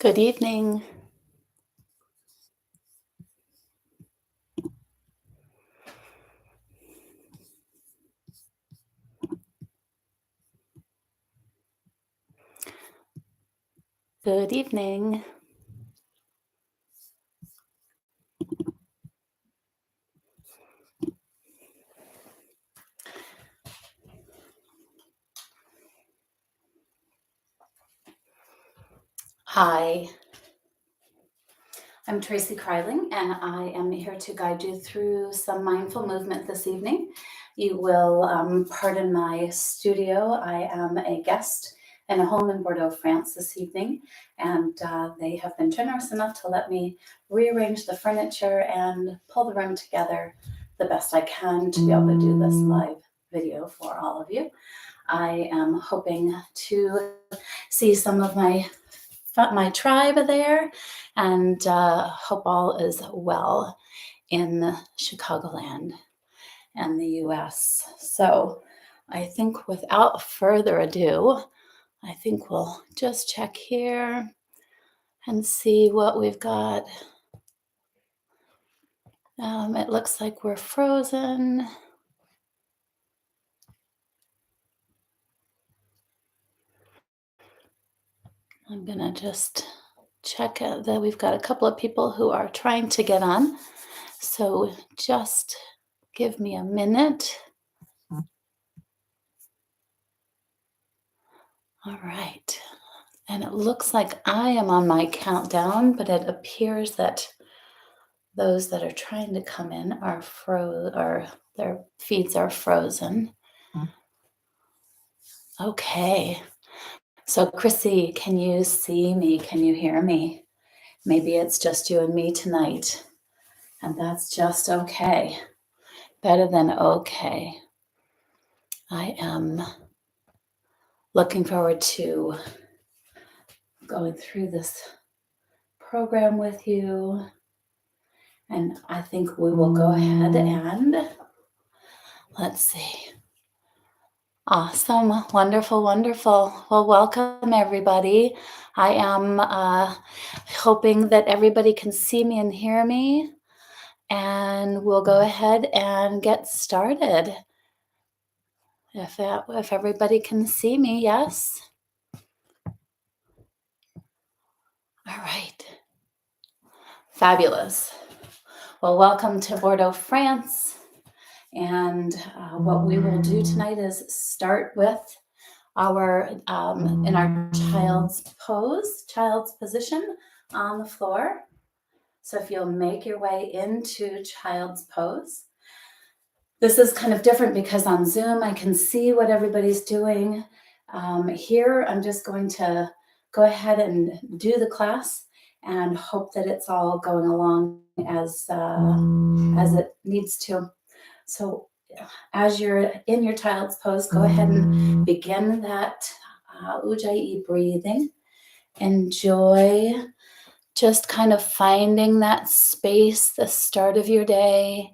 Good evening. Good evening. Hi, I'm Tracy Kryling, and I am here to guide you through some mindful movement this evening. You will pardon my studio. I am a guest in a home in Bordeaux, France this evening, and they have been generous enough to let me rearrange the furniture and pull the room together the best I can to be able to do this live video for all of you. I am hoping to see some of my tribe there, and hope all is well in Chicagoland and the US. So I think without further ado, I think we'll just check here and see what we've got. It looks like we're frozen. I'm gonna just check that we've got a couple of people who are trying to get on. So just give me a minute. All right. And it looks like I am on my countdown, but it appears that those that are trying to come in are or their feeds are frozen. Okay. So Chrissy, can you see me? Can you hear me? Maybe it's just you and me tonight. And that's just okay. Better than okay. I am looking forward to going through this program with you. And I think we will go ahead and let's see. Awesome. Wonderful, wonderful. Well, welcome everybody. I am hoping that everybody can see me and hear me. And we'll go ahead and get started. If everybody can see me, yes? All right. Fabulous. Well, welcome to Bordeaux, France. And what we will do tonight is start with our in our child's position on the floor. So if you'll make your way into child's pose. This is kind of different because on Zoom I can see what everybody's doing. Here I'm just going to go ahead and do the class and hope that it's all going along as it needs to. So as you're in your child's pose, go ahead and begin that Ujjayi breathing. Enjoy just kind of finding that space, the start of your day.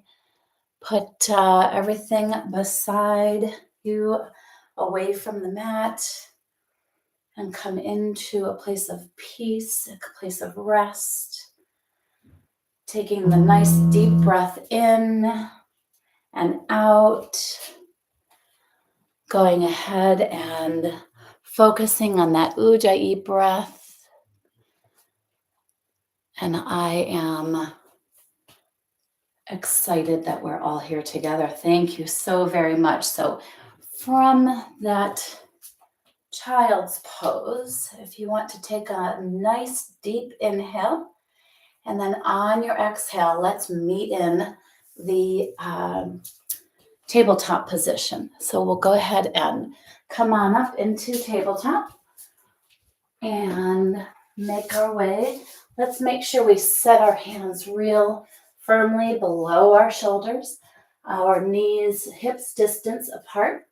Put everything beside you, away from the mat, and come into a place of peace, a place of rest. Taking the nice deep breath in and out, going ahead and focusing on that Ujjayi breath. And I am excited that we're all here together. Thank you so very much. So from that child's pose, if you want to take a nice deep inhale, and then on your exhale, let's meet in the tabletop position. So we'll go ahead and come on up into tabletop and make our way. Let's make sure we set our hands real firmly below our shoulders, our knees, hips distance apart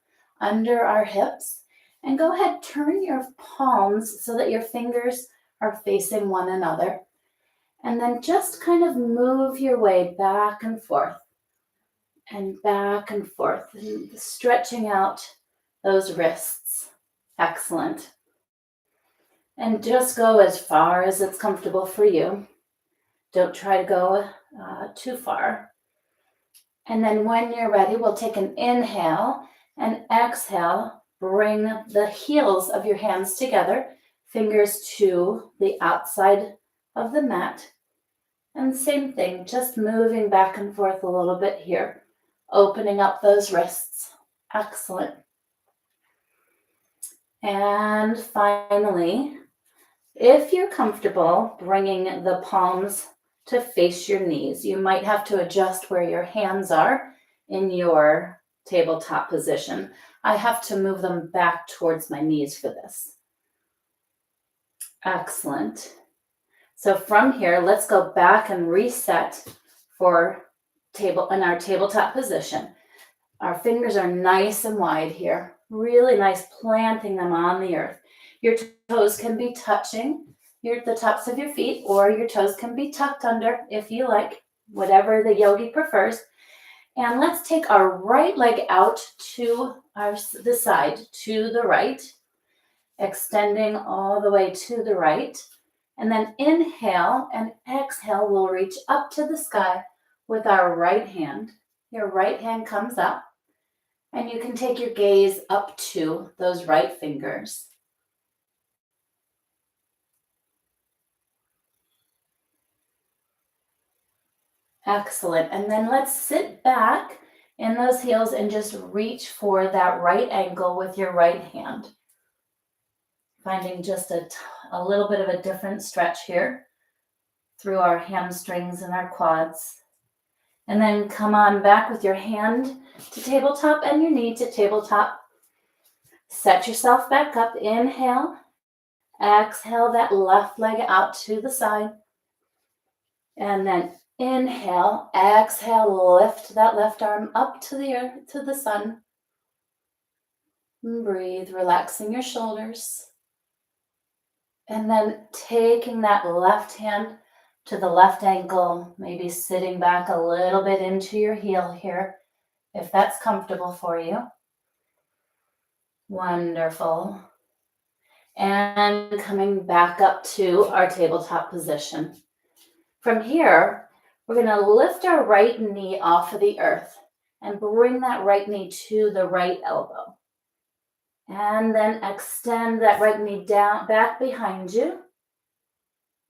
under our hips. And go ahead, turn your palms so that your fingers are facing one another. And then just kind of move your way back and forth, and stretching out those wrists. Excellent. And just go as far as it's comfortable for you. Don't try to go too far. And then when you're ready, we'll take an inhale and exhale. Bring the heels of your hands together, fingers to the outside of the mat. And same thing, just moving back and forth a little bit here, opening up those wrists. Excellent. And finally, if you're comfortable bringing the palms to face your knees, you might have to adjust where your hands are in your tabletop position. I have to move them back towards my knees for this. Excellent. So from here, let's go back and reset for in our tabletop position. Our fingers are nice and wide here, really nice, planting them on the earth. Your toes can be touching the tops of your feet, or your toes can be tucked under if you like, whatever the yogi prefers. And let's take our right leg out to the side, to the right, extending all the way to the right. And then inhale and exhale, we'll reach up to the sky with our right hand. Your right hand comes up, and you can take your gaze up to those right fingers. Excellent. And then let's sit back in those heels and just reach for that right ankle with your right hand. Finding just a little bit of a different stretch here through our hamstrings and our quads. And then come on back with your hand to tabletop and your knee to tabletop. Set yourself back up. Inhale. Exhale that left leg out to the side. And then inhale, exhale, lift that left arm up to the earth, to the sun. And breathe, relaxing your shoulders. And then taking that left hand to the left ankle, maybe sitting back a little bit into your heel here, if that's comfortable for you. Wonderful. And coming back up to our tabletop position. From here, we're going to lift our right knee off of the earth and bring that right knee to the right elbow. And then extend that right knee down, back behind you.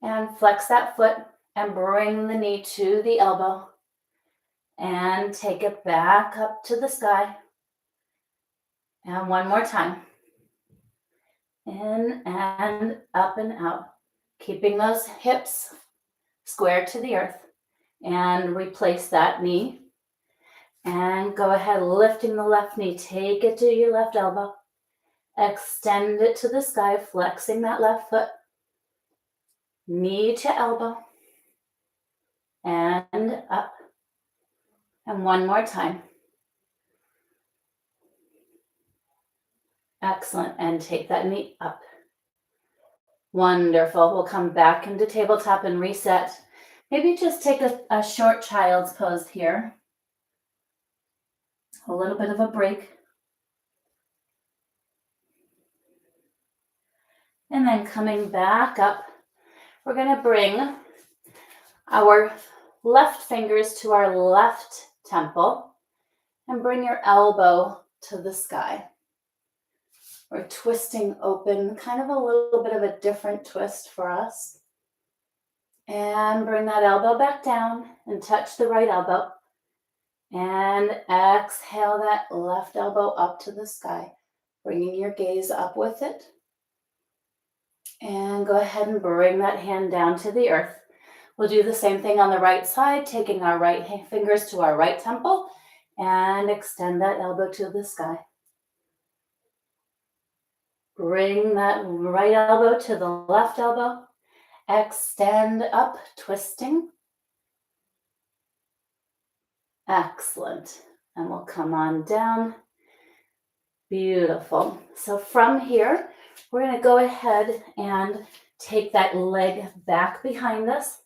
And flex that foot and bring the knee to the elbow. And take it back up to the sky. And one more time. In and up and out. Keeping those hips square to the earth. And replace that knee. And go ahead, lifting the left knee. Take it to your left elbow. Extend it to the sky, flexing that left foot. Knee to elbow. And up. And one more time. Excellent. And take that knee up. Wonderful. We'll come back into tabletop and reset. Maybe just take a short child's pose here. A little bit of a break. And then coming back up, we're going to bring our left fingers to our left temple and bring your elbow to the sky. We're twisting open, kind of a little bit of a different twist for us. And bring that elbow back down and touch the right elbow. And exhale that left elbow up to the sky, bringing your gaze up with it. And go ahead and bring that hand down to the earth. We'll do the same thing on the right side, taking our right fingers to our right temple and extend that elbow to the sky. Bring that right elbow to the left elbow. Extend up, twisting. Excellent. And we'll come on down. Beautiful. So from here, we're going to go ahead and take that leg back behind us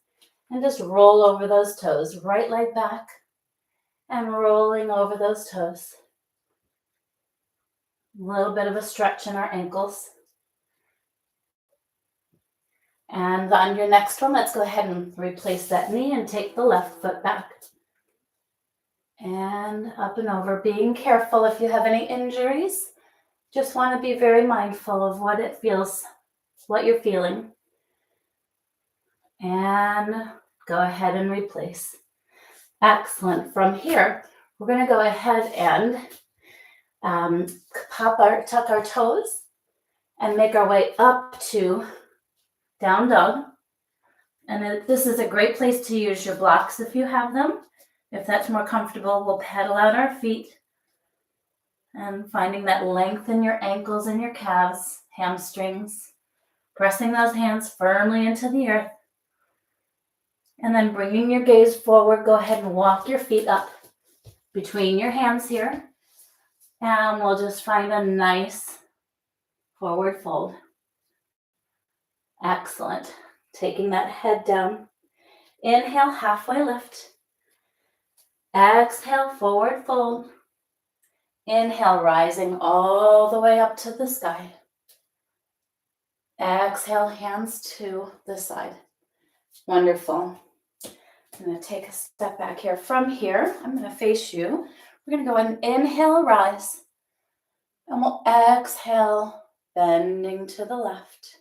and just roll over those toes. Right leg back and rolling over those toes. A little bit of a stretch in our ankles. And on your next one, let's go ahead and replace that knee and take the left foot back. And up and over, being careful if you have any injuries. Just want to be very mindful of what it feels, what you're feeling. And go ahead and replace. Excellent. From here, we're going to go ahead and tuck our toes and make our way up to down dog. And this is a great place to use your blocks if you have them. If that's more comfortable, we'll pedal out our feet and finding that length in your ankles and your calves, hamstrings, pressing those hands firmly into the earth. And then bringing your gaze forward, go ahead and walk your feet up between your hands here. And we'll just find a nice forward fold. Excellent. Taking that head down. Inhale, halfway lift. Exhale, forward fold. Inhale, rising all the way up to the sky. Exhale, hands to the side. Wonderful. I'm going to take a step back here. From here, I'm going to face you. We're going to go and inhale, rise. And we'll exhale, bending to the left.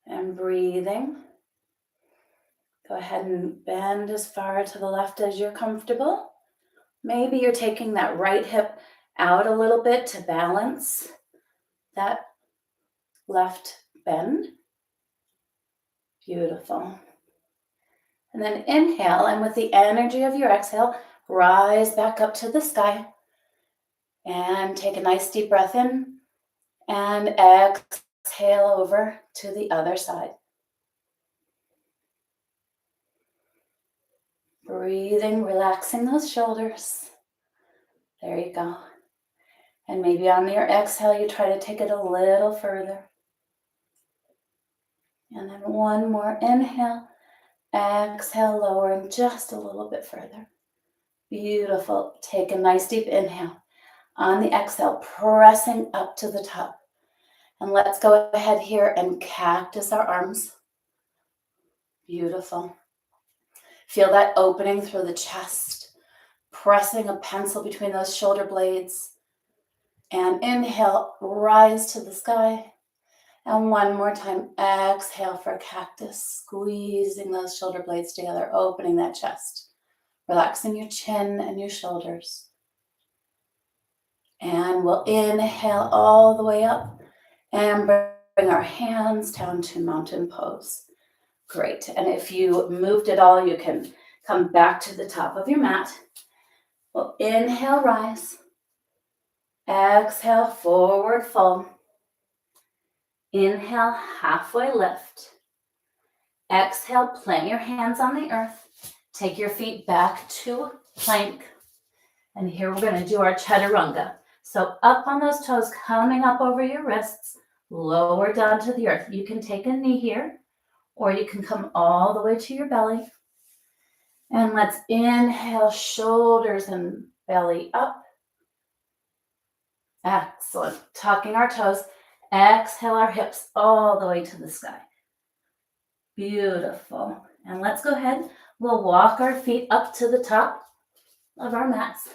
And breathing. Go ahead and bend as far to the left as you're comfortable. Maybe you're taking that right hip out a little bit to balance that left bend. Beautiful. And then inhale, and with the energy of your exhale, rise back up to the sky. And take a nice deep breath in. And exhale over to the other side. Breathing, relaxing those shoulders. There you go. And maybe on your exhale, you try to take it a little further. And then one more inhale. Exhale, lowering just a little bit further. Beautiful. Take a nice deep inhale. On the exhale, pressing up to the top. And let's go ahead here and cactus our arms. Beautiful. Feel that opening through the chest. Pressing a pencil between those shoulder blades. And inhale, rise to the sky. And one more time, exhale for cactus, squeezing those shoulder blades together, opening that chest, relaxing your chin and your shoulders. And we'll inhale all the way up and bring our hands down to mountain pose. Great. And if you moved at all, you can come back to the top of your mat. We'll inhale, rise. Exhale, forward fold. Inhale, halfway lift. Exhale, plant your hands on the earth. Take your feet back to plank. And here we're going to do our chaturanga. So up on those toes, coming up over your wrists, lower down to the earth. You can take a knee here, or you can come all the way to your belly. And let's inhale, shoulders and belly up. Excellent. Tucking our toes. Exhale our hips all the way to the sky. Beautiful. And let's go ahead. We'll walk our feet up to the top of our mats.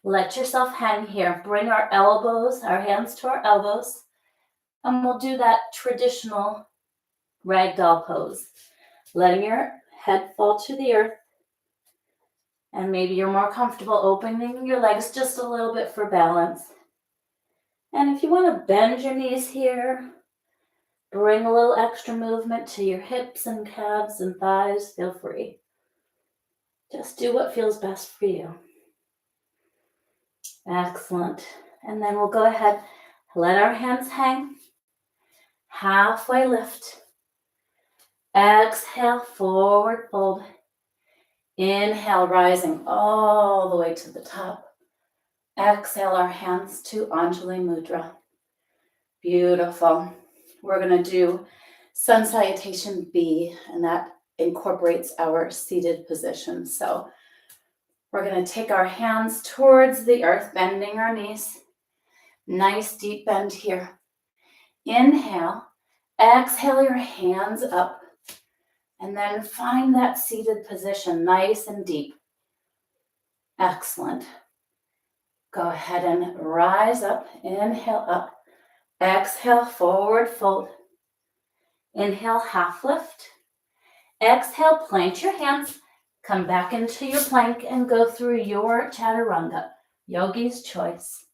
Let yourself hang here. Bring our elbows, our hands to our elbows. And we'll do that traditional ragdoll pose. Letting your head fall to the earth. And maybe you're more comfortable opening your legs just a little bit for balance. And if you want to bend your knees here, bring a little extra movement to your hips and calves and thighs, feel free. Just do what feels best for you. Excellent. And then we'll go ahead, let our hands hang. Halfway lift. Exhale, forward fold. Inhale, rising all the way to the top. Exhale our hands to Anjali Mudra. Beautiful. We're going to do Sun Salutation B, and that incorporates our seated position. So we're going to take our hands towards the earth, bending our knees. Nice deep bend here. Inhale, exhale your hands up, and then find that seated position, nice and deep. Excellent. Go ahead and rise up, inhale up, exhale, forward fold. Inhale, half lift. Exhale, plant your hands, come back into your plank and go through your chaturanga, yogi's choice.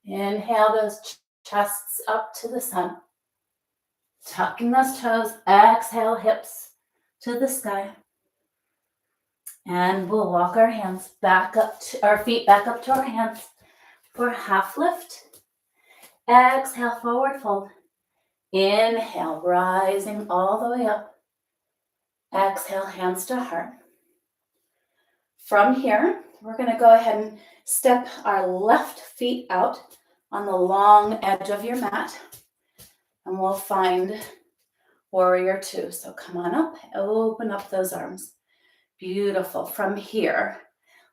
Inhale those chests up to the sun. Tucking those toes, exhale, hips to the sky. And we'll walk our hands back up to our feet back up to our hands for half lift. Exhale, forward fold. Inhale, rising all the way up. Exhale, hands to heart. From here, we're going to go ahead and step our left feet out on the long edge of your mat. And we'll find warrior two. So come on up, open up those arms. Beautiful. From here,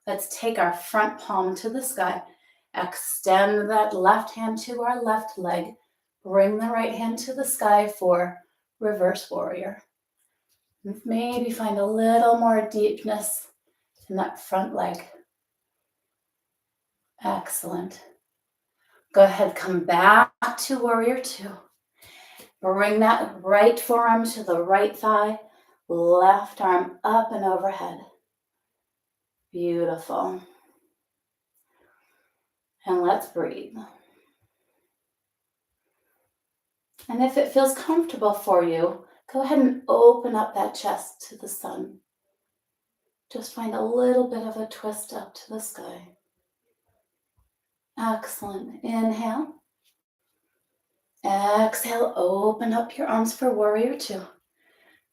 let's take our front palm to the sky. Extend that left hand to our left leg. Bring the right hand to the sky for reverse warrior. Maybe find a little more deepness in that front leg. Excellent. Go ahead, come back to warrior two. Bring that right forearm to the right thigh, left arm up and overhead. Beautiful. And let's breathe. And if it feels comfortable for you, go ahead and open up that chest to the sun. Just find a little bit of a twist up to the sky. Excellent. Inhale. Exhale, open up your arms for warrior two.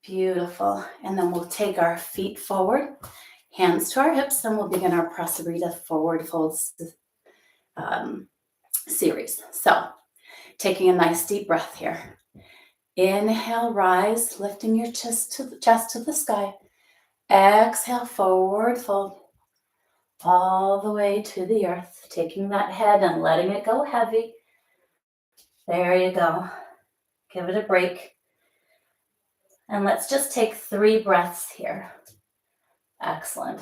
Beautiful. And then we'll take our feet forward, hands to our hips, and we'll begin our Prasarita forward folds series. So, taking a nice deep breath here. Inhale, rise, lifting your chest to the sky. Exhale, forward fold. All the way to the earth, taking that head and letting it go heavy. There you go. Give it a break. And let's just take 3 breaths here. Excellent.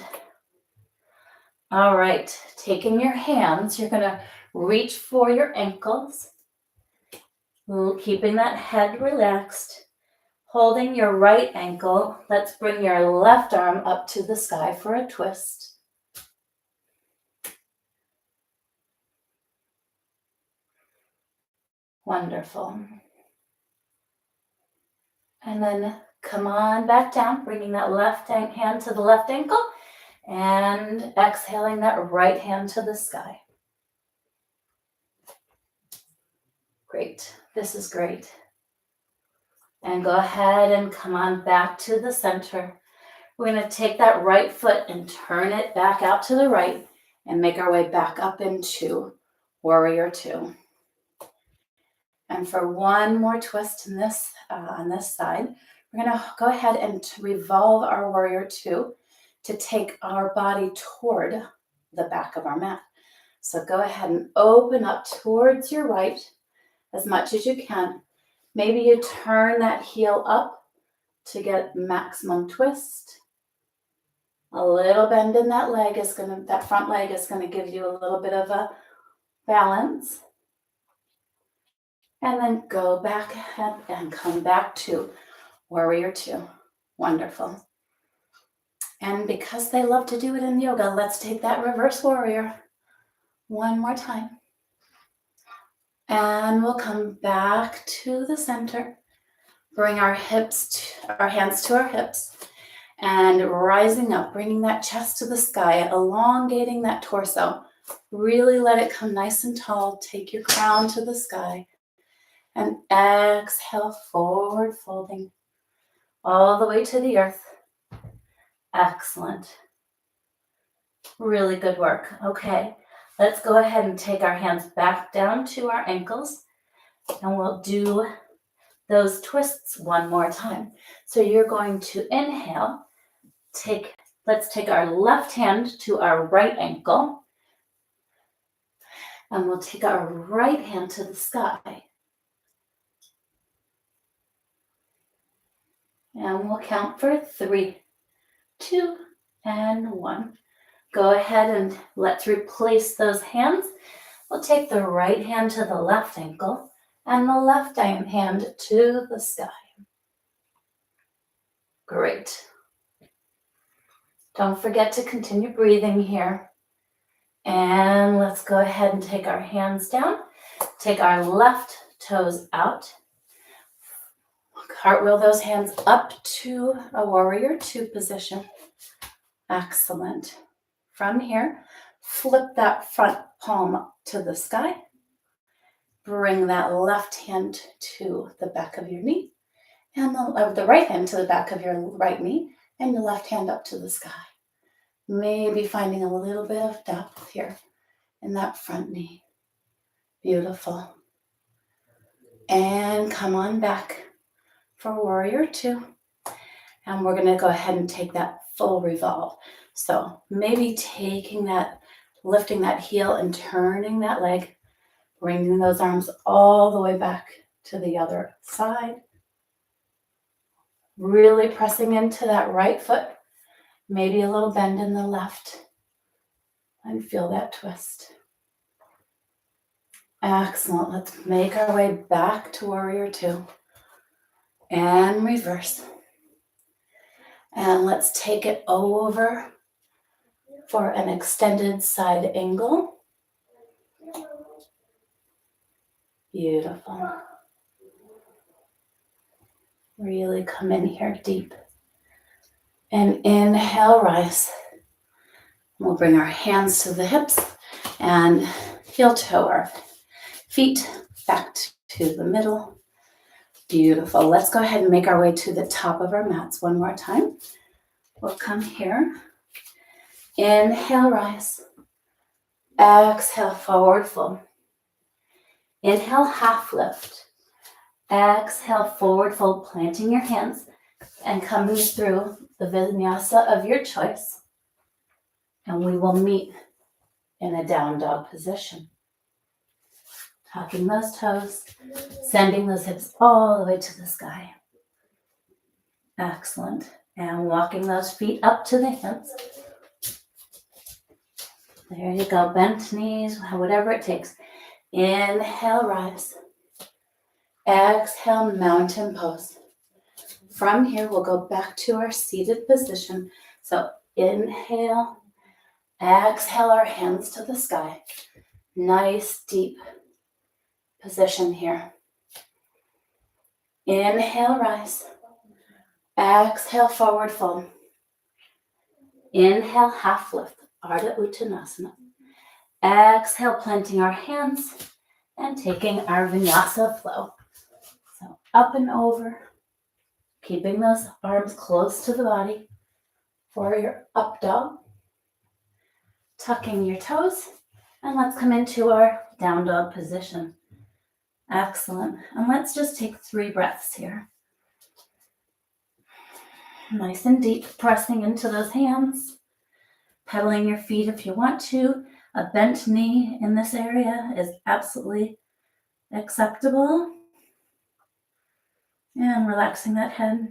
All right, taking your hands, you're going to reach for your ankles, keeping that head relaxed. Holding your right ankle, let's bring your left arm up to the sky for a twist. Wonderful. And then come on back down, bringing that left hand to the left ankle and exhaling that right hand to the sky. Great. This is great. And go ahead and come on back to the center. We're going to take that right foot and turn it back out to the right and make our way back up into warrior two. And for one more twist in this on this side, we're going to go ahead and revolve our warrior two to take our body toward the back of our mat. So go ahead and open up towards your right as much as you can. Maybe you turn that heel up to get maximum twist. A little bend in that leg that front leg is going to give you a little bit of a balance. And then go back ahead and come back to warrior two. Wonderful. And because they love to do it in yoga, let's take that reverse warrior one more time. And we'll come back to the center. Bring our hands to our hips. And rising up, bringing that chest to the sky, elongating that torso. Really let it come nice and tall. Take your crown to the sky. And exhale, forward folding all the way to the earth. Excellent. Really good work. Okay, let's go ahead and take our hands back down to our ankles. And we'll do those twists one more time. So you're going to inhale. Let's take our left hand to our right ankle. And we'll take our right hand to the sky. And we'll count for 3, 2, and 1. Go ahead and let's replace those hands. We'll take the right hand to the left ankle and the left hand to the sky. Great. Don't forget to continue breathing here. And let's go ahead and take our hands down. Take our left toes out. Cartwheel those hands up to a warrior 2 position. Excellent. From here, flip that front palm to the sky. Bring that left hand to the back of your knee, and the right hand to the back of your right knee, and your left hand up to the sky. Maybe finding a little bit of depth here in that front knee. Beautiful. And come on back for warrior 2. And we're going to go ahead and take that full revolve. So maybe lifting that heel and turning that leg, bringing those arms all the way back to the other side. Really pressing into that right foot, maybe a little bend in the left, and feel that twist. Excellent. Let's make our way back to warrior 2 and reverse. And let's take it over for an extended side angle. Beautiful. Really come in here deep. And inhale, rise. We'll bring our hands to the hips and heel toe our feet back to the middle. Beautiful. Let's go ahead and make our way to the top of our mats one more time. We'll come here. Inhale, rise. Exhale, forward fold. Inhale, half lift. Exhale, forward fold, planting your hands and coming through the vinyasa of your choice. And we will meet in a down dog position. Tucking those toes, sending those hips all the way to the sky. Excellent. And walking those feet up to the hands. There you go. Bent knees, whatever it takes. Inhale, rise. Exhale, mountain pose. From here, we'll go back to our seated position. So inhale, exhale our hands to the sky. Nice, deep position here. Inhale, rise. Exhale, forward fold. Inhale, half lift, Ardha Uttanasana. Exhale, planting our hands and taking our vinyasa flow. So up and over, keeping those arms close to the body for your up dog. Tucking your toes, and let's come into our down dog position. Excellent. And let's just take 3 breaths here. Nice and deep, pressing into those hands. Pedaling your feet if you want to. A bent knee in this area is absolutely acceptable. And relaxing that head.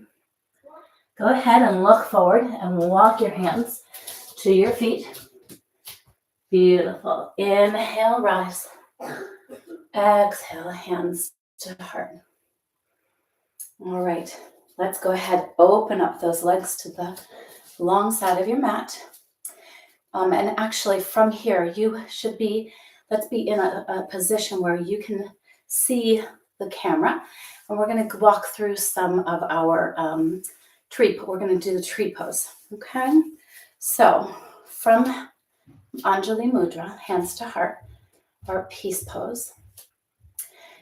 Go ahead and look forward and walk your hands to your feet. Beautiful. Inhale, rise. Exhale, hands to heart. All right. Let's go ahead, open up those legs to the long side of your mat. And actually from here, let's be in a position where you can see the camera. And we're going to walk through some of our we're going to do the tree pose. Okay. So from Anjali Mudra, hands to heart, or peace pose,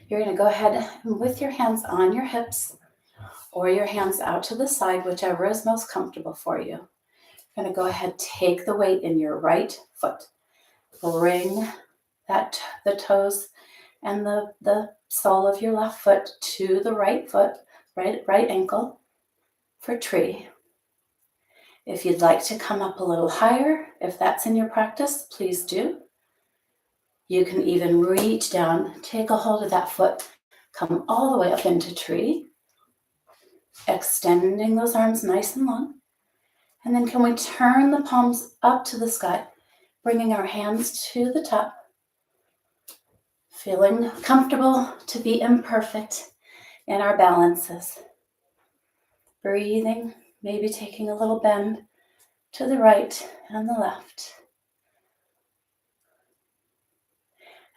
you're going to go ahead and with your hands on your hips or your hands out to the side, whichever is most comfortable for you. You're going to go ahead, take the weight in your right foot. Bring the toes and the sole of your left foot to the right foot, right ankle for tree. If you'd like to come up a little higher, if that's in your practice, please do. You can even reach down, take a hold of that foot, come all the way up into tree, extending those arms nice and long. And then can we turn the palms up to the sky, bringing our hands to the top, feeling comfortable to be imperfect in our balances. Breathing, maybe taking a little bend to the right and the left.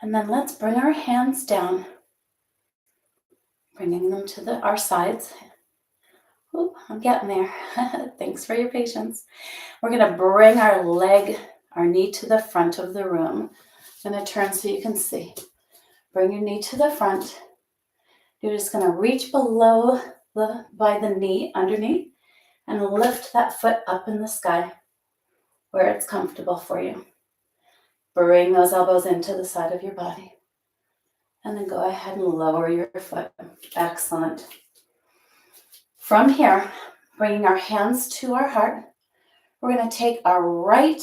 And then let's bring our hands down, bringing them to our sides. Oh, I'm getting there. Thanks for your patience. We're going to bring our knee to the front of the room. I'm going to turn so you can see. Bring your knee to the front. You're just going to reach below by the knee, underneath, and lift that foot up in the sky where it's comfortable for you. Bring those elbows into the side of your body. And then go ahead and lower your foot. Excellent. From here, bringing our hands to our heart, we're going to take our right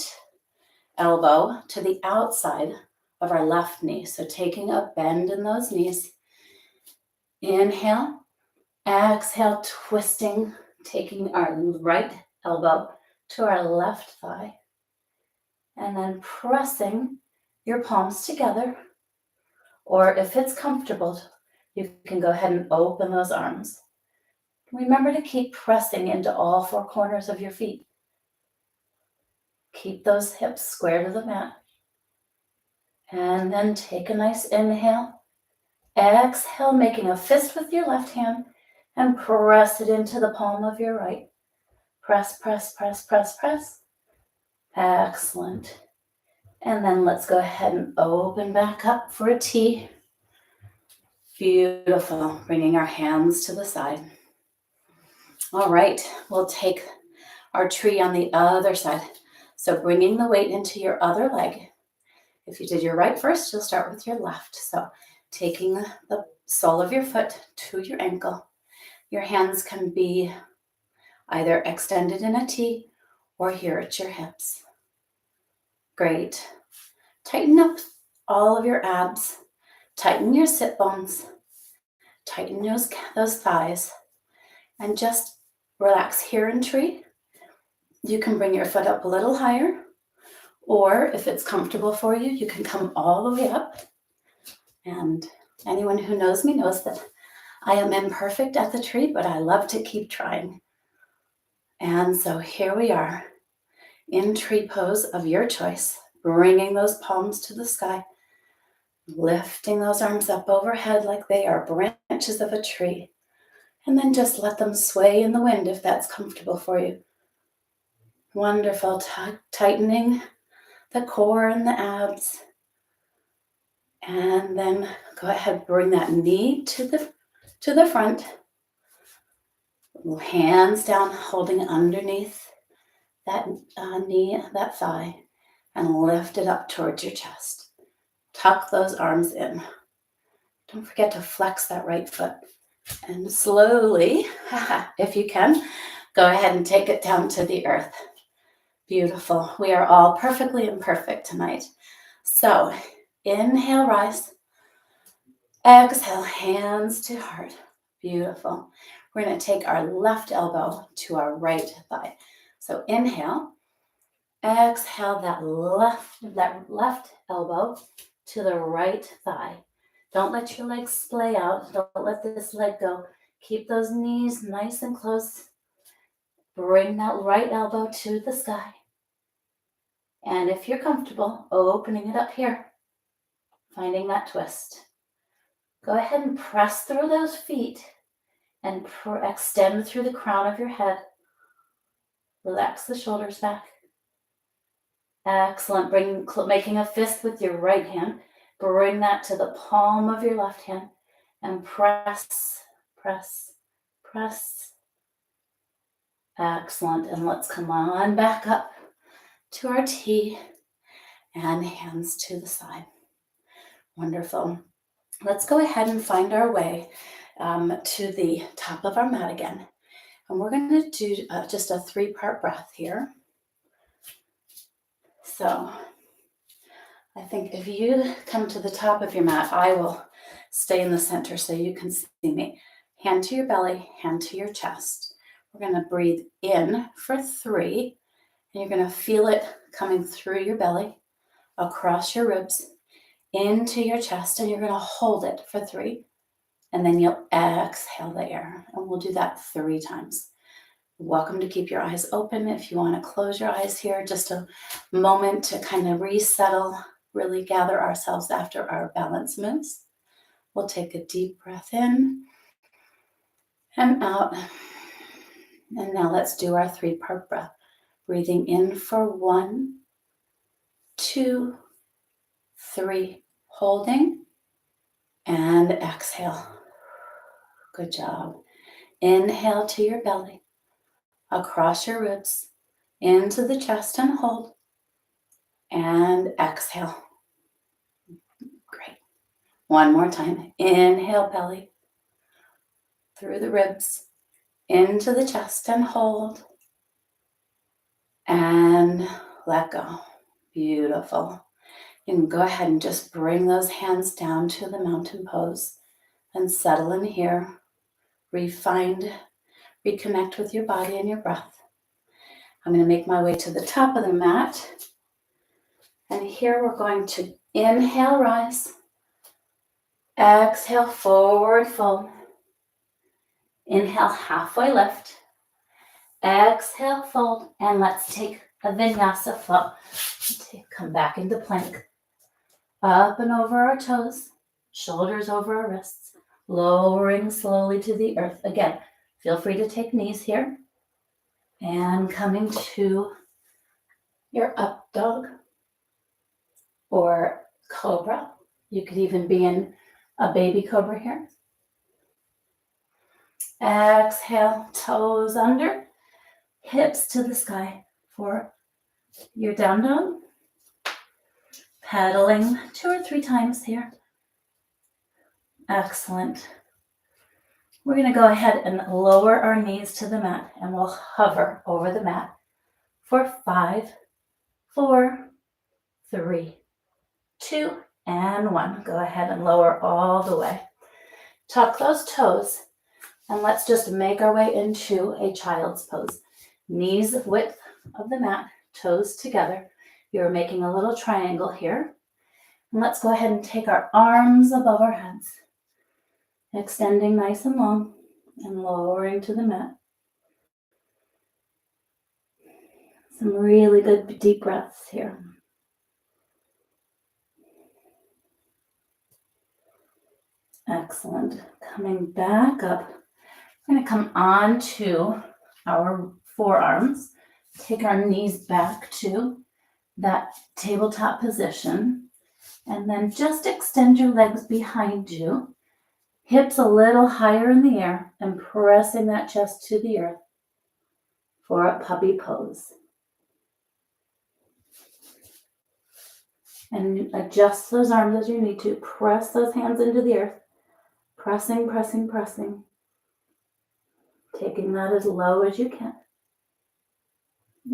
elbow to the outside of our left knee. So taking a bend in those knees. Inhale, exhale, twisting, taking our right elbow to our left thigh. And then pressing your palms together. Or if it's comfortable, you can go ahead and open those arms. Remember to keep pressing into all four corners of your feet. Keep those hips square to the mat. And then take a nice inhale. Exhale, making a fist with your left hand and press it into the palm of your right. Press, press, press, press, press. Excellent. And then let's go ahead and open back up for a T. Beautiful. Bringing our hands to the side. All right, we'll take our tree on the other side. So bringing the weight into your other leg. If you did your right first, you'll start with your left. So taking the sole of your foot to your ankle. Your hands can be either extended in a T or here at your hips. Great. Tighten up all of your abs. Tighten your sit bones. Tighten those thighs. And just relax here in tree. You can bring your foot up a little higher. Or if it's comfortable for you, you can come all the way up. And anyone who knows me knows that I am imperfect at the tree, but I love to keep trying. And so here we are in tree pose of your choice, bringing those palms to the sky, lifting those arms up overhead like they are branches of a tree. And then just let them sway in the wind if that's comfortable for you. Wonderful. Tightening the core and the abs. And then go ahead, bring that knee to the front. Hands down, holding underneath that knee, that thigh, and lift it up towards your chest. Tuck those arms in. Don't forget to flex that right foot. And slowly, if you can, go ahead and take it down to the earth. Beautiful. We are all perfectly imperfect tonight. So inhale, rise. Exhale, hands to heart. Beautiful. We're going to take our left elbow to our right thigh. So inhale. Exhale that left elbow to the right thigh. Don't let your legs splay out. Don't let this leg go. Keep those knees nice and close. Bring that right elbow to the sky. And if you're comfortable, opening it up here, finding that twist. Go ahead and press through those feet and extend through the crown of your head. Relax the shoulders back. Excellent. Making a fist with your right hand. Bring that to the palm of your left hand and press, press, press. Excellent. And let's come on back up to our T and hands to the side. Wonderful. Let's go ahead and find our way to the top of our mat again. And we're going to do just a 3-part breath here. So I think if you come to the top of your mat, I will stay in the center so you can see me. Hand to your belly, hand to your chest. We're going to breathe in for 3, and you're going to feel it coming through your belly, across your ribs, into your chest, and you're going to hold it for 3, and then you'll exhale the air, and we'll do that 3 times. Welcome to keep your eyes open. If you want to close your eyes here, just a moment to kind of resettle, really gather ourselves after our balance moves. We'll take a deep breath in and out. And now let's do our 3-part breath. Breathing in for 1, 2, 3, holding, and exhale. Good job. Inhale to your belly, across your ribs, into the chest and hold, and exhale. Great. One more time. Inhale, belly, through the ribs, into the chest and hold, and let go. Beautiful. You can go ahead and just bring those hands down to the mountain pose and settle in here. Reconnect with your body and your breath. I'm going to make my way to the top of the mat. And here we're going to inhale, rise. Exhale, forward fold. Inhale, halfway lift. Exhale, fold. And let's take a vinyasa flow. Come back into plank. Up and over our toes. Shoulders over our wrists. Lowering slowly to the earth. Again, feel free to take knees here. And coming to your up dog or cobra. You could even be in a baby cobra here. Exhale, toes under, hips to the sky for your down dog. Pedaling 2 or 3 times here. Excellent. We're going to go ahead and lower our knees to the mat, and we'll hover over the mat for 5, 4, 3, 2, and 1. Go ahead and lower all the way. Tuck those toes, and let's just make our way into a child's pose. Knees width of the mat, toes together. You're making a little triangle here. And let's go ahead and take our arms above our heads, extending nice and long and lowering to the mat. Some really good deep breaths here. Excellent. Coming back up. We're going to come on to our forearms. Take our knees back to that tabletop position. And then just extend your legs behind you. Hips a little higher in the air and pressing that chest to the earth for a puppy pose. And adjust those arms as you need to. Press those hands into the earth. Pressing, pressing, pressing. Taking that as low as you can.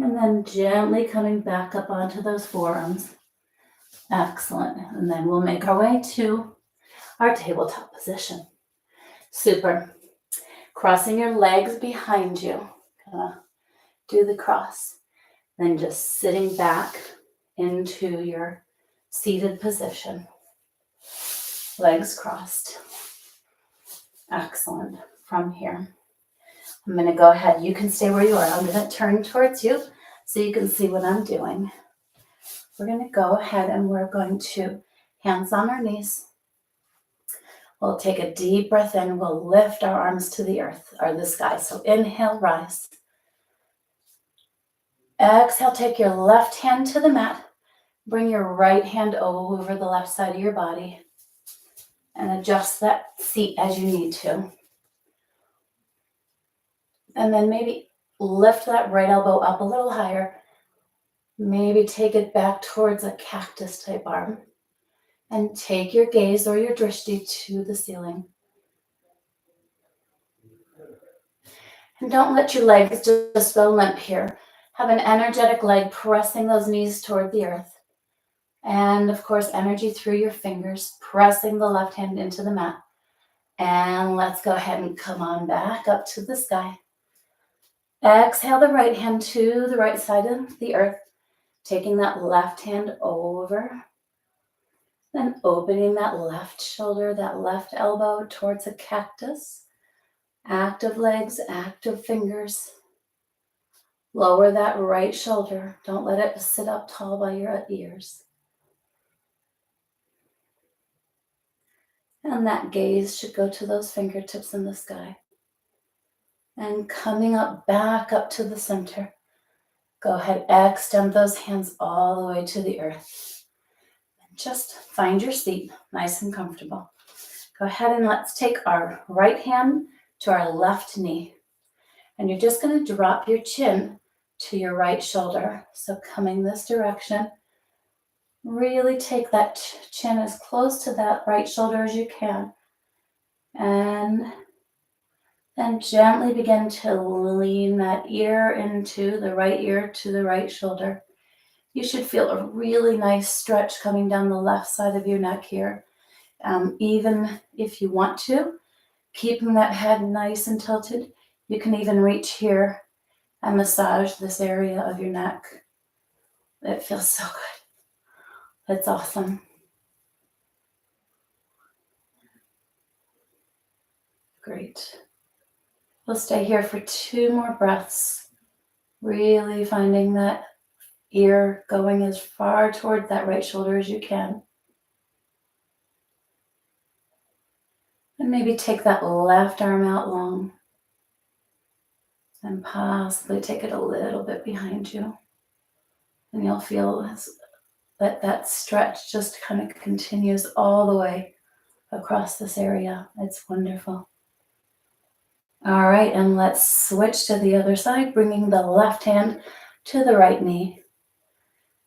And then gently coming back up onto those forearms. Excellent. And then we'll make our way to our tabletop position. Super. Crossing your legs behind you. Do the cross. Then just sitting back into your seated position. Legs crossed. Excellent. From here, I'm going to go ahead. You can stay where you are. I'm going to turn towards you so you can see what I'm doing. We're going to go ahead and we're going to hands on our knees. We'll take a deep breath in. We'll lift our arms to the earth or the sky. So inhale, rise. Exhale, take your left hand to the mat. Bring your right hand over the left side of your body and adjust that seat as you need to. And then maybe lift that right elbow up a little higher. Maybe take it back towards a cactus type arm. And take your gaze or your drishti to the ceiling. And don't let your legs just go limp here. Have an energetic leg pressing those knees toward the earth. And of course, energy through your fingers, pressing the left hand into the mat. And let's go ahead and come on back up to the sky. Exhale the right hand to the right side of the earth, taking that left hand over, then opening that left shoulder, that left elbow towards a cactus. Active legs, active fingers. Lower that right shoulder. Don't let it sit up tall by your ears. And that gaze should go to those fingertips in the sky. And coming up, back up to the center. Go ahead, extend those hands all the way to the earth. And just find your seat, nice and comfortable. Go ahead and let's take our right hand to our left knee. And you're just going to drop your chin to your right shoulder. So coming this direction, really take that chin as close to that right shoulder as you can. And then gently begin to lean that ear into the right ear to the right shoulder. You should feel a really nice stretch coming down the left side of your neck here. Even if you want to, keeping that head nice and tilted, you can even reach here and massage this area of your neck. It feels so good. It's awesome. Great. We'll stay here for 2 more breaths, really finding that ear going as far toward that right shoulder as you can. And maybe take that left arm out long and possibly take it a little bit behind you. And you'll feel that stretch just kind of continues all the way across this area. It's wonderful. All right, and let's switch to the other side, bringing the left hand to the right knee.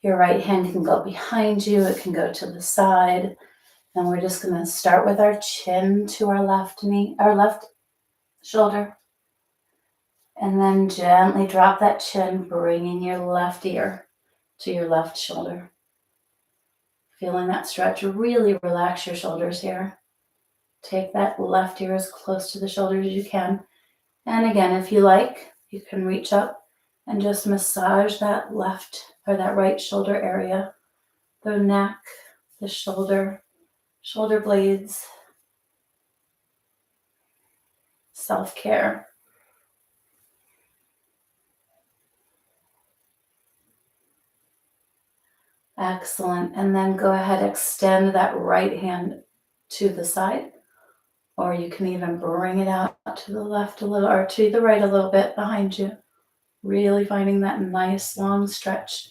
Your right hand can go behind you, it can go to the side. And we're just going to start with our chin to our left knee, our left shoulder. And then gently drop that chin, bringing your left ear to your left shoulder. Feeling that stretch, really relax your shoulders here. Take that left ear as close to the shoulder as you can. And again, if you like, you can reach up and just massage that left or that right shoulder area, the neck, the shoulder blades. Self-care. Excellent. And then go ahead, extend that right hand to the side, or you can even bring it out to the left a little, or to the right a little bit behind you. Really finding that nice long stretch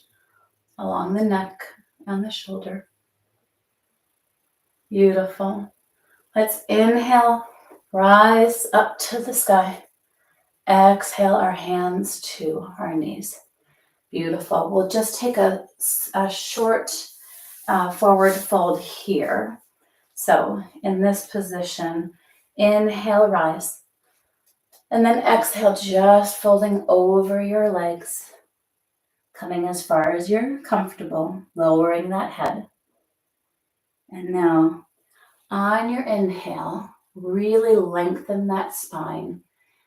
along the neck and the shoulder. Beautiful. Let's inhale, rise up to the sky. Exhale our hands to our knees. Beautiful. We'll just take a short forward fold here. So in this position, inhale, rise. And then exhale, just folding over your legs, coming as far as you're comfortable, lowering that head. And now on your inhale, really lengthen that spine.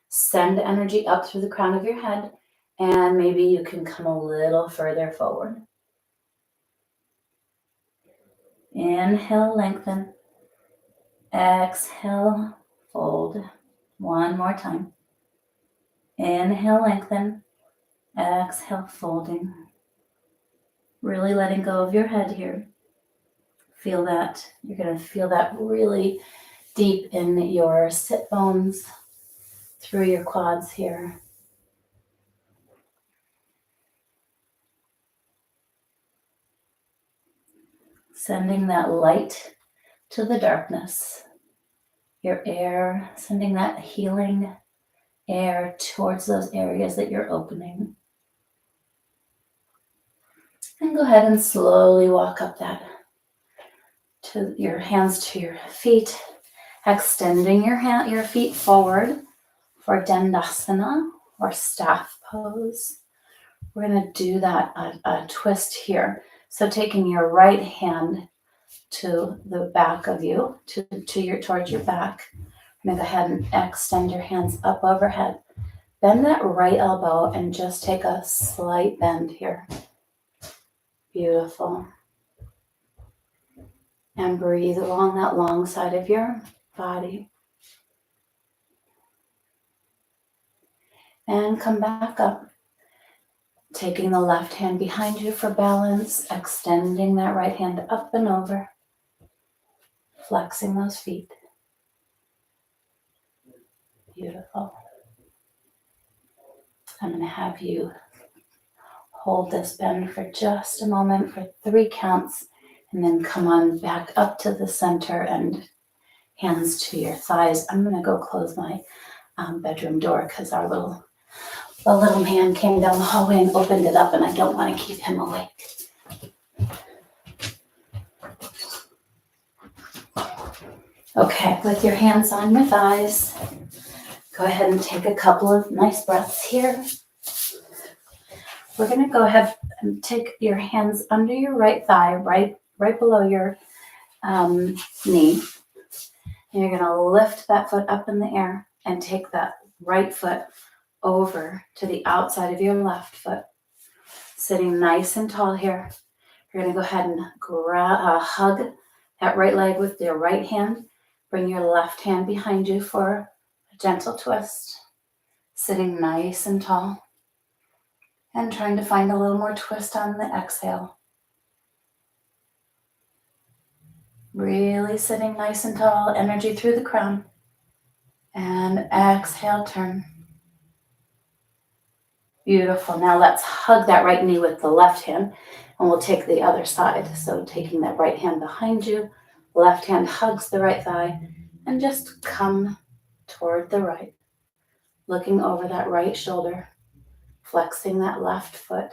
Send energy up through the crown of your head, and maybe you can come a little further forward. Inhale, lengthen. Exhale, fold. One more time. Inhale, lengthen. Exhale, folding. Really letting go of your head here. Feel that. You're going to feel that really deep in your sit bones, through your quads here. Sending that light to the darkness. Your air, sending that healing air towards those areas that you're opening. And go ahead and slowly walk up that to your hands to your feet, extending your feet forward for Dandasana or staff pose. We're going to do that a twist here. So taking your right hand to the back of you, towards your back. I'm going to go ahead and extend your hands up overhead. Bend that right elbow and just take a slight bend here. Beautiful. And breathe along that long side of your body. And come back up. Taking the left hand behind you for balance, extending that right hand up and over. Flexing those feet. Beautiful. I'm going to have you hold this bend for just a moment for 3 counts, and then come on back up to the center and hands to your thighs. I'm going to go close my bedroom door because the little man came down the hallway and opened it up, and I don't want to keep him awake. Okay, with your hands on your thighs, go ahead and take a couple of nice breaths here. We're going to go ahead and take your hands under your right thigh, right below your knee. And you're going to lift that foot up in the air and take that right foot over to the outside of your left foot. Sitting nice and tall here. You're going to go ahead and hug that right leg with your right hand. Bring your left hand behind you for a gentle twist. Sitting nice and tall. And trying to find a little more twist on the exhale. Really sitting nice and tall, energy through the crown. And exhale, turn. Beautiful. Now let's hug that right knee with the left hand, and we'll take the other side. So taking that right hand behind you, left hand hugs the right thigh, and just come toward the right. Looking over that right shoulder, flexing that left foot.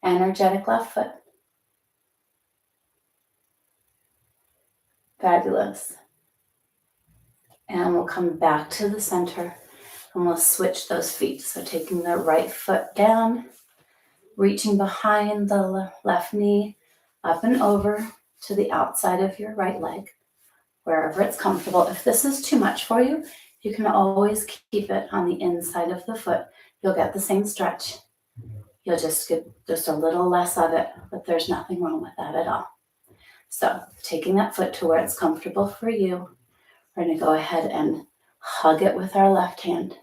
Energetic left foot. Fabulous. And we'll come back to the center and we'll switch those feet. So taking the right foot down, reaching behind the left knee, up and over to the outside of your right leg, wherever it's comfortable. If this is too much for you, you can always keep it on the inside of the foot. You'll get the same stretch. You'll just get just a little less of it, but there's nothing wrong with that at all. So taking that foot to where it's comfortable for you, we're going to go ahead and hug it with our left hand.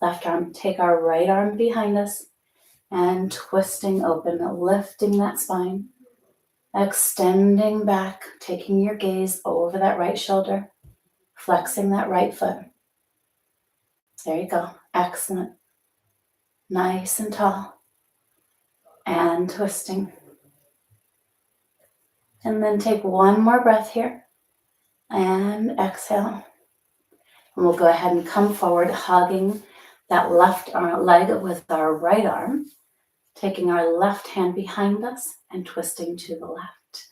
Left arm, take our right arm behind us and twisting open, lifting that spine, extending back, taking your gaze over that right shoulder, flexing that right foot. There you go. Excellent. Nice and tall. And twisting. And then take one more breath here. And exhale. And we'll go ahead and come forward, hugging that left leg with our right arm, taking our left hand behind us and twisting to the left.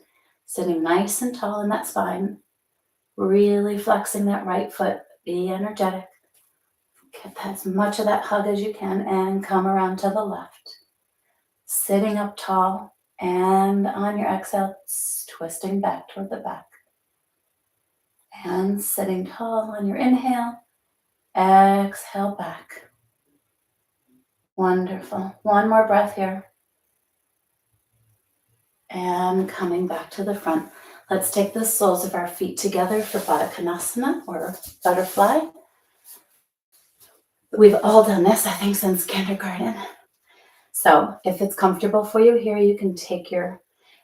Sitting nice and tall in that spine, really flexing that right foot. Be energetic. Get as much of that hug as you can and come around to the left. Sitting up tall and on your exhale, twisting back toward the back. And sitting tall on your inhale, exhale back. Wonderful. One more breath here. And coming back to the front. Let's take the soles of our feet together for Baddha Konasana or butterfly. We've all done this, I think, since kindergarten. So if it's comfortable for you here, you can take your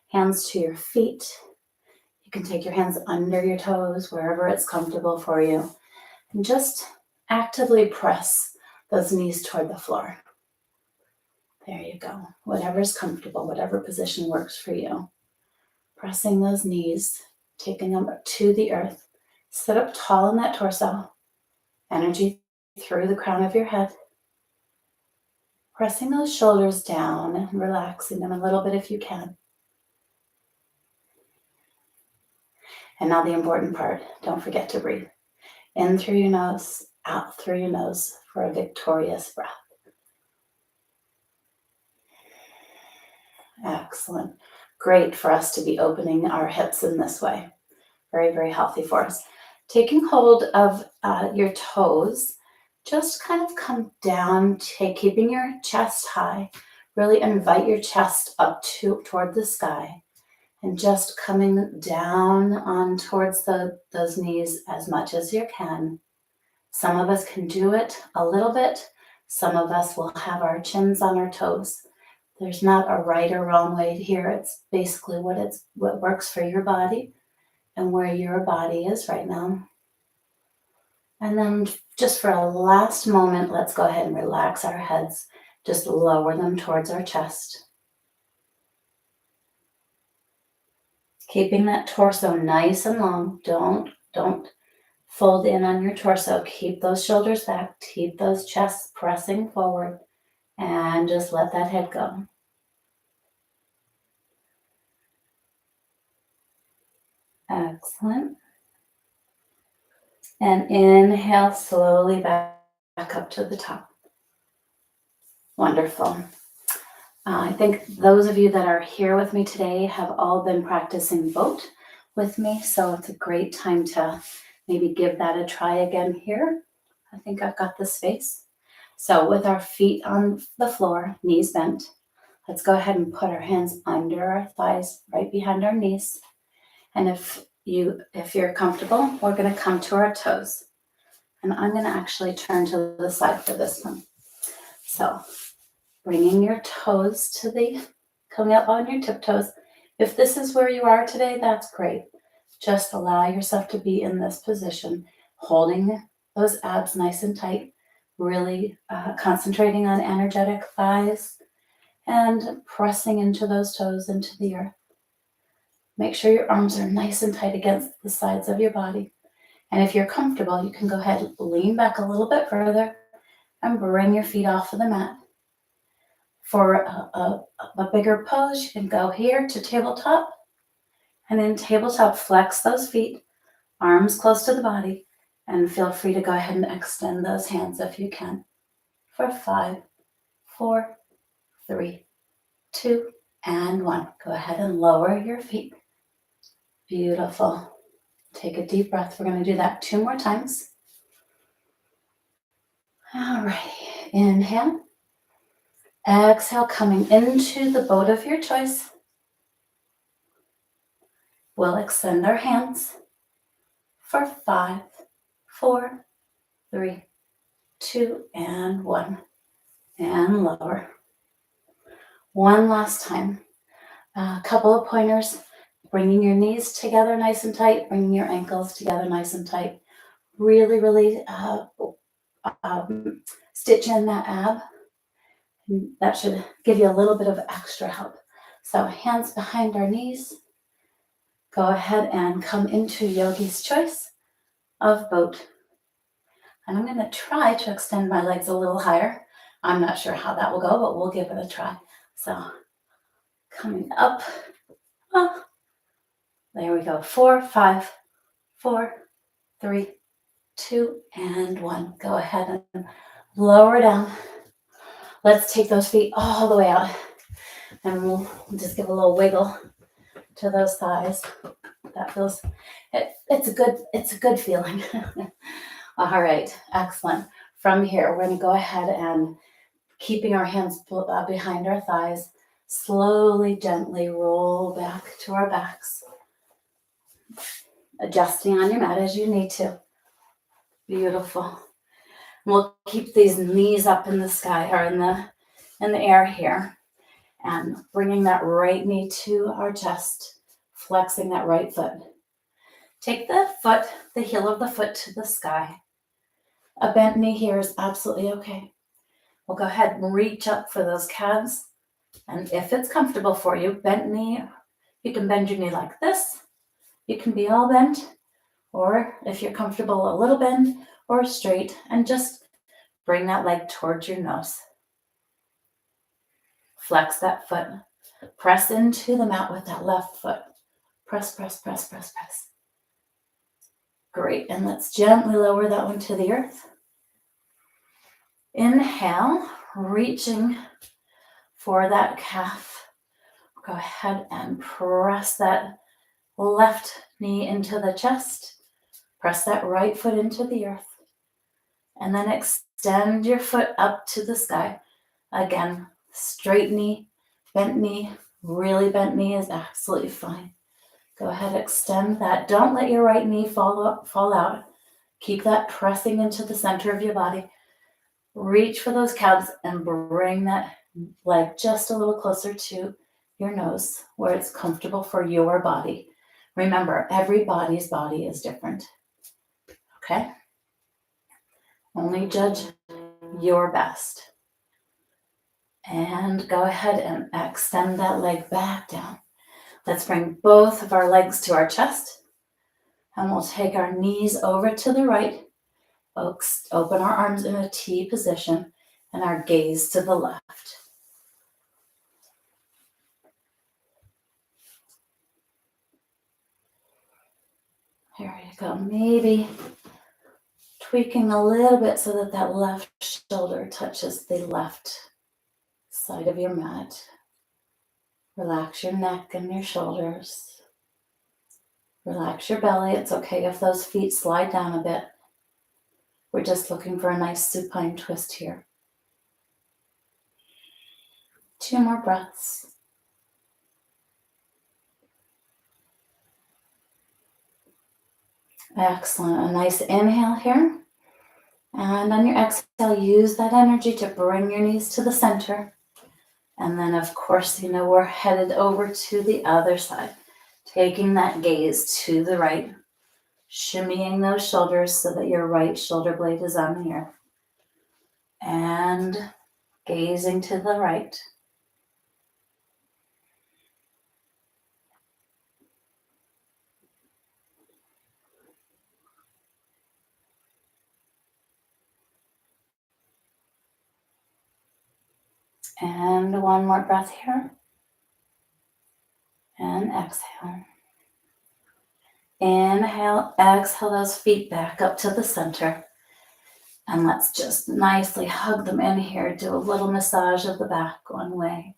hands to your feet. You can take your hands under your toes, wherever it's comfortable for you. And just actively press those knees toward the floor. There you go. Whatever's comfortable, whatever position works for you. Pressing those knees, taking them to the earth. Sit up tall in that torso. Energy through the crown of your head. Pressing those shoulders down and relaxing them a little bit if you can. And now the important part, don't forget to breathe. In through your nose, out through your nose for a victorious breath. Excellent. Great for us to be opening our hips in this way. Very, very healthy for us. Taking hold of your toes, just kind of come down, keeping your chest high. Really invite your chest up toward the sky, and just coming down on towards those knees as much as you can. Some of us can do it a little bit. Some of us will have our chins on our toes. There's not a right or wrong way here. It's basically what works for your body and where your body is right now. And then just for a last moment, let's go ahead and relax our heads. Just lower them towards our chest. Keeping that torso nice and long. Don't fold in on your torso. Keep those shoulders back. Keep those chests pressing forward. And just let that head go. Excellent. And inhale slowly back up to the top. Wonderful. I think those of you that are here with me today have all been practicing boat with me, so it's a great time to maybe give that a try again here. I think I've got the space. So with our feet on the floor, knees bent, let's go ahead and put our hands under our thighs, right behind our knees. And if you're comfortable, we're going to come to our toes. And I'm going to actually turn to the side for this one. So bringing your toes coming up on your tiptoes. If this is where you are today, that's great. Just allow yourself to be in this position, holding those abs nice and tight, really concentrating on energetic thighs and pressing into those toes into the earth. Make sure your arms are nice and tight against the sides of your body. And if you're comfortable, you can go ahead and lean back a little bit further and bring your feet off of the mat. For a bigger pose, you can go here to tabletop. And in tabletop, flex those feet, arms close to the body, and feel free to go ahead and extend those hands if you can. For 5, 4, 3, 2, and 1. Go ahead and lower your feet. Beautiful. Take a deep breath. We're going to do that 2 more times. All right. Inhale. Exhale, coming into the boat of your choice. We'll extend our hands for 5, 4, 3, 2, and 1. And lower. One last time. A couple of pointers. Bringing your knees together nice and tight. Bringing your ankles together nice and tight. Really, really stitch in that ab. That should give you a little bit of extra help. So hands behind our knees. Go ahead and come into Yogi's choice of boat. And I'm going to try to extend my legs a little higher. I'm not sure how that will go, but we'll give it a try. So coming up. Oh, there we go. 4, 5, 4, 3, 2, and 1. Go ahead and lower down. Let's take those feet all the way out. And we'll just give a little wiggle to those thighs. That feels, it's a good feeling. All right, excellent. From here, we're going to go ahead and keeping our hands behind our thighs, slowly, gently roll back to our backs. Adjusting on your mat as you need to. Beautiful. We'll keep these knees up in the sky or in the air here, and bringing that right knee to our chest, flexing that right foot. Take the heel of the foot to the sky. A bent knee here is absolutely okay. We'll go ahead and reach up for those calves. And if it's comfortable for you, bent knee, you can bend your knee like this. You can be all bent, or if you're comfortable, a little bend or straight, and just bring that leg towards your nose. Flex that foot. Press into the mat with that left foot. Press, press, press, press, press. Great, and let's gently lower that one to the earth. Inhale, reaching for that calf. Go ahead and press that left knee into the chest. Press that right foot into the earth. And then extend your foot up to the sky. Again, straight knee, really bent knee is absolutely fine. Go ahead, extend that. Don't let your right knee fall out. Keep that pressing into the center of your body. Reach for those calves and bring that leg just a little closer to your nose where it's comfortable for your body. Remember, everybody's body is different. Okay? Only judge your best. And go ahead and extend that leg back down. Let's bring both of our legs to our chest. And we'll take our knees over to the right. Open our arms in a T position and our gaze to the left. There you go. Maybe tweaking a little bit so that that left shoulder touches the left side of your mat. Relax your neck and your shoulders. Relax your belly. It's okay if those feet slide down a bit. We're just looking for a nice supine twist here. 2 more breaths. Excellent. A nice inhale here. And on your exhale, use that energy to bring your knees to the center. And then, of course, we're headed over to the other side. Taking that gaze to the right. Shimmying those shoulders so that your right shoulder blade is on the earth. And gazing to the right. And 1 more breath here. And exhale. Inhale, exhale those feet back up to the center. And let's just nicely hug them in here. Do a little massage of the back one way.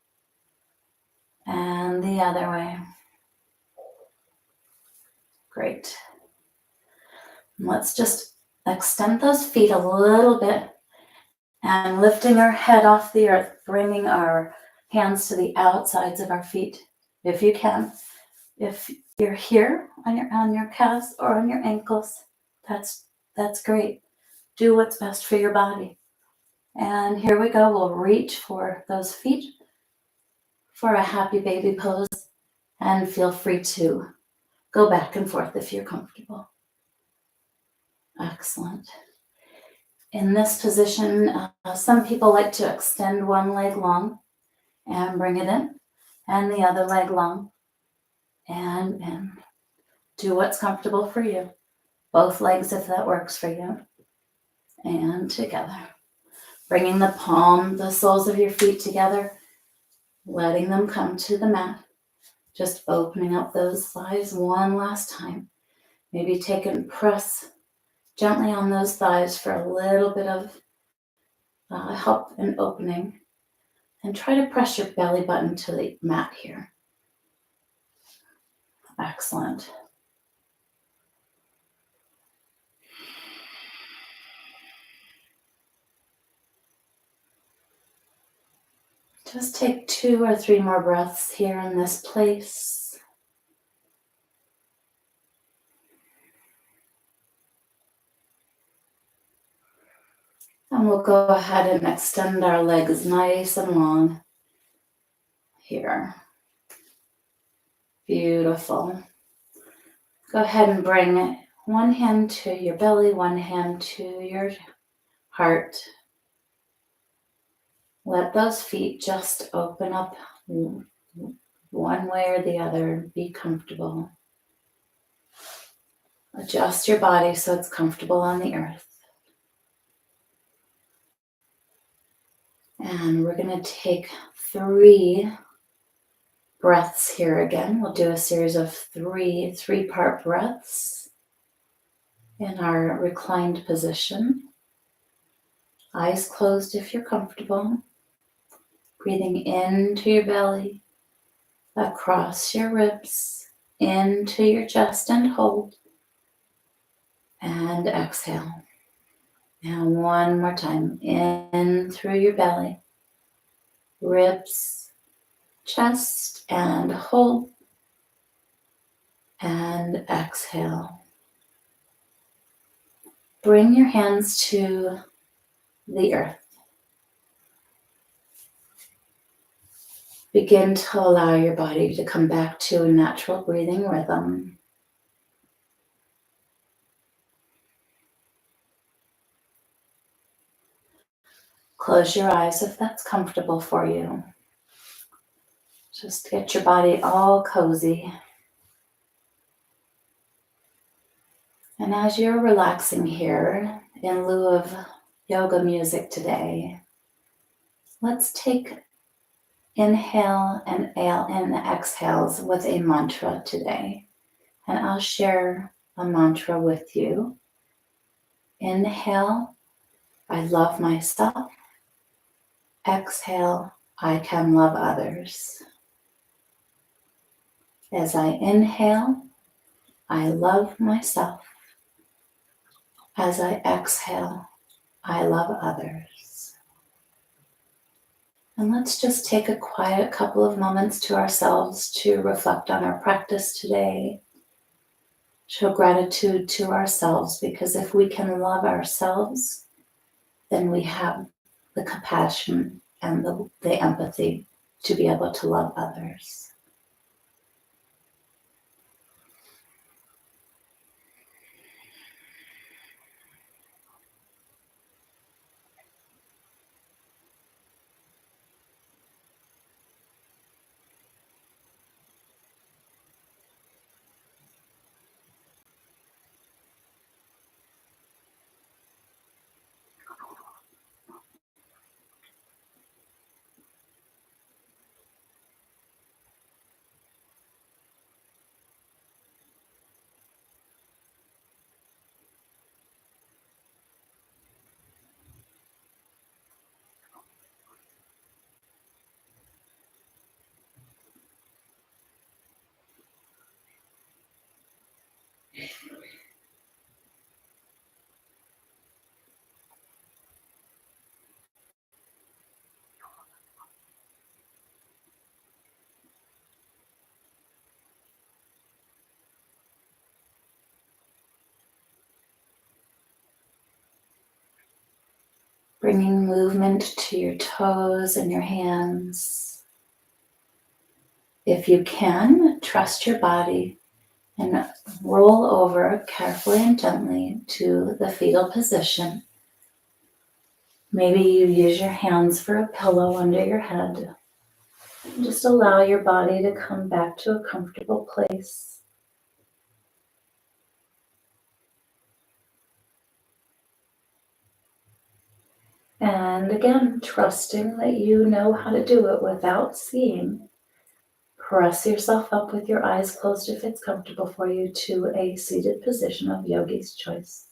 And the other way. Great. And let's just extend those feet a little bit. And lifting our head off the earth, bringing our hands to the outsides of our feet, if you can. If you're here on your calves or on your ankles, that's great. Do what's best for your body. And here we go. We'll reach for those feet for a happy baby pose, and feel free to go back and forth if you're comfortable. Excellent. In this position, some people like to extend one leg long and bring it in, and the other leg long, and do what's comfortable for you. Both legs if that works for you. And together. Bringing the soles of your feet together, letting them come to the mat. Just opening up those thighs one last time. Maybe take and press gently on those thighs for a little bit of help and opening. And try to press your belly button to the mat here. Excellent. Just take 2 or 3 more breaths here in this place. And we'll go ahead and extend our legs nice and long here. Beautiful. Go ahead and bring one hand to your belly, one hand to your heart. Let those feet just open up one way or the other. Be comfortable. Adjust your body so it's comfortable on the earth. And we're going to take 3 breaths here again. We'll do a series of 3-part breaths in our reclined position. Eyes closed if you're comfortable. Breathing into your belly across your ribs, into your chest and hold, and exhale. And one more time, in through your belly, ribs, chest, and hold, and exhale. Bring your hands to the earth. Begin to allow your body to come back to a natural breathing rhythm. Close your eyes if that's comfortable for you. Just get your body all cozy. And as you're relaxing here, in lieu of yoga music today, let's take inhale and exhales with a mantra today. And I'll share a mantra with you. Inhale, I love myself. Exhale, I can love others. As I inhale, I love myself. As I exhale, I love others. And let's just take a quiet couple of moments to ourselves to reflect on our practice today. Show gratitude to ourselves, because if we can love ourselves, then we have the compassion and the empathy to be able to love others. Bringing movement to your toes and your hands. If you can, trust your body and roll over carefully and gently to the fetal position. Maybe you use your hands for a pillow under your head. Just allow your body to come back to a comfortable place. And again, trusting that you know how to do it without seeing. Press yourself up with your eyes closed if it's comfortable for you to a seated position of yogi's choice.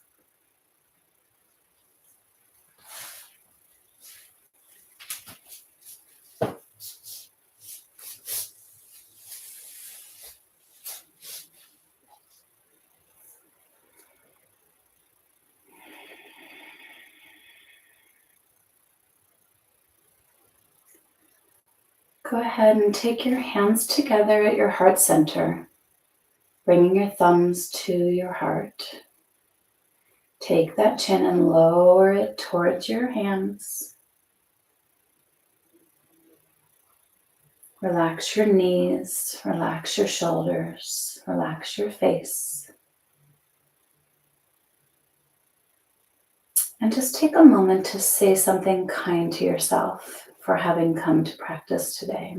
Go ahead and take your hands together at your heart center, bringing your thumbs to your heart. Take that chin and lower it towards your hands. Relax your knees, relax your shoulders, relax your face. And just take a moment to say something kind to yourself for having come to practice today.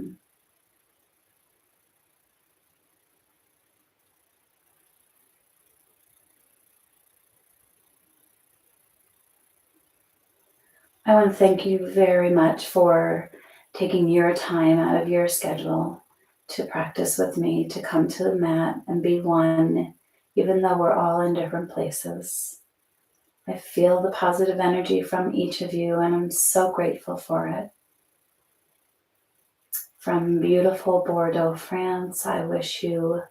I want to thank you very much for taking your time out of your schedule to practice with me, to come to the mat and be one, even though we're all in different places. I feel the positive energy from each of you, and I'm so grateful for it. from beautiful Bordeaux, France, I wish you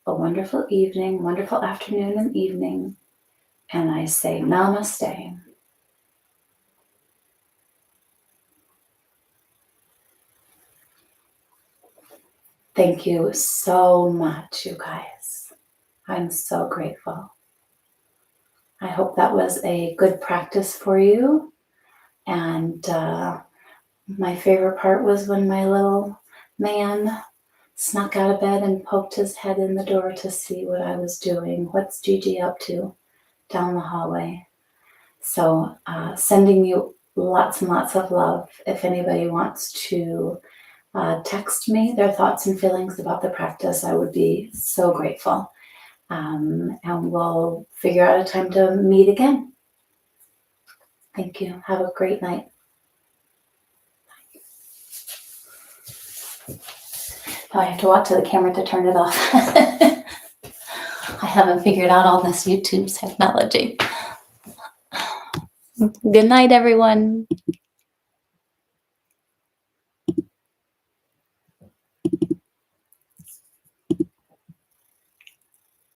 a wonderful evening, wonderful afternoon and evening, and I say namaste. Thank you so much, you guys. I'm so grateful. I hope that was a good practice for you. And my favorite part was when my little man snuck out of bed and poked his head in the door to see what I was doing. What's Gigi up to down the hallway? So sending you lots and lots of love. If anybody wants to text me their thoughts and feelings about the practice, I would be so grateful. And we'll figure out a time to meet again. Thank you. Have a great night. Oh, I have to walk to the camera to turn it off. I haven't figured out all this YouTube technology. Good night, everyone.